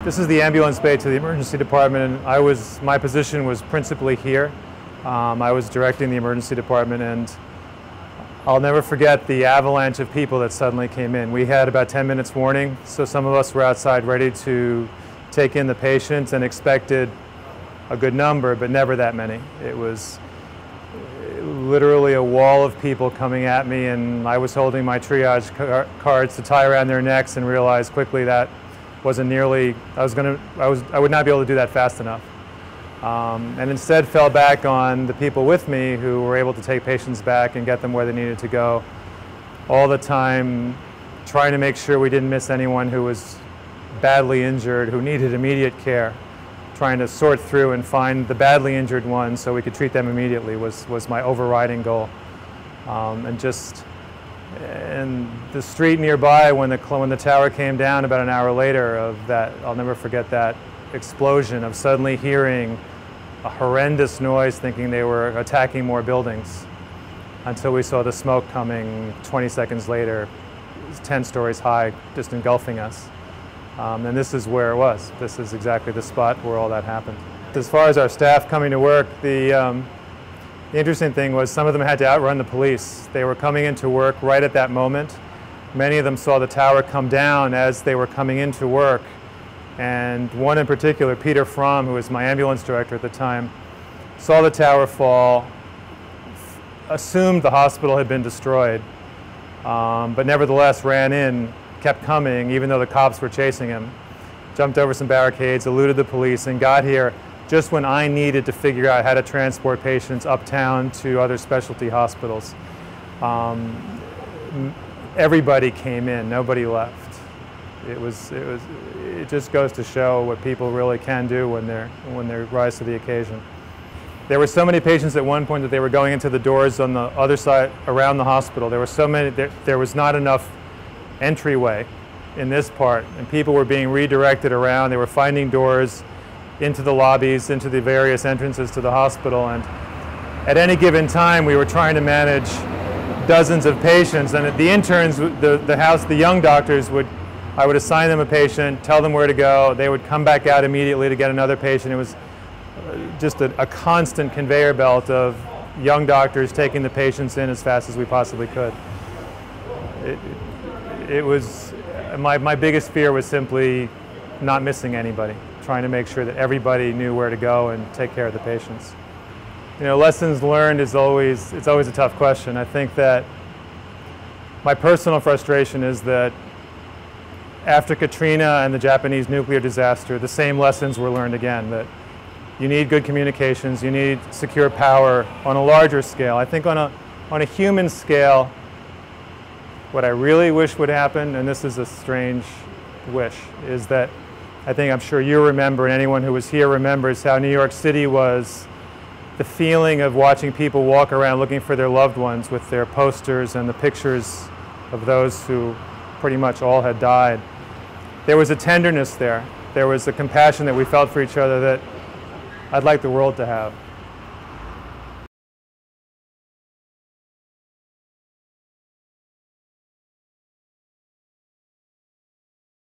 This is the ambulance bay to the emergency department, and my position was principally here. I was directing the emergency department, and I'll never forget the avalanche of people that suddenly came in. We had about 10 minutes warning, so some of us were outside ready to take in the patients and expected a good number, but never that many. It was literally a wall of people coming at me, and I was holding my triage cards to tie around their necks and realized quickly that wasn't nearly, I would not be able to do that fast enough. And instead fell back on the people with me who were able to take patients back and get them where they needed to go, all the time trying to make sure we didn't miss anyone who was badly injured, who needed immediate care. Trying to sort through and find the badly injured ones so we could treat them immediately was my overriding goal. And the street nearby, when the tower came down about an hour later, I'll never forget that explosion of suddenly hearing a horrendous noise, thinking they were attacking more buildings, until we saw the smoke coming 20 seconds later, 10 stories high, just engulfing us. And this is where it was. This is exactly the spot where all that happened. As far as our staff coming to work, the interesting thing was some of them had to outrun the police. They were coming into work right at that moment. Many of them saw the tower come down as they were coming into work. And one in particular, Peter Fromm, who was my ambulance director at the time, saw the tower fall, assumed the hospital had been destroyed, but nevertheless ran in, kept coming even though the cops were chasing him, jumped over some barricades, eluded the police, and got here just when I needed to figure out how to transport patients uptown to other specialty hospitals. Everybody came in, nobody left. It just goes to show what people really can do when they rise to the occasion. There were so many patients at one point that they were going into the doors on the other side around the hospital. There were so many, there was not enough entryway in this part, and people were being redirected around. They were finding doors into the lobbies, into the various entrances to the hospital, and at any given time we were trying to manage dozens of patients, and the interns, the young doctors I would assign them a patient, tell them where to go, they would come back out immediately to get another patient. It was just a constant conveyor belt of young doctors taking the patients in as fast as we possibly could. It was, my biggest fear was simply not missing anybody, trying to make sure that everybody knew where to go and take care of the patients. You know, lessons learned it's always a tough question. I think that my personal frustration is that after Katrina and the Japanese nuclear disaster, the same lessons were learned again, that you need good communications, you need secure power on a larger scale. I think on a human scale, what I really wish would happen, and this is a strange wish, is that I'm sure you remember, and anyone who was here remembers how New York City was, the feeling of watching people walk around looking for their loved ones with their posters and the pictures of those who pretty much all had died. There was a tenderness there. There was a compassion that we felt for each other that I'd like the world to have.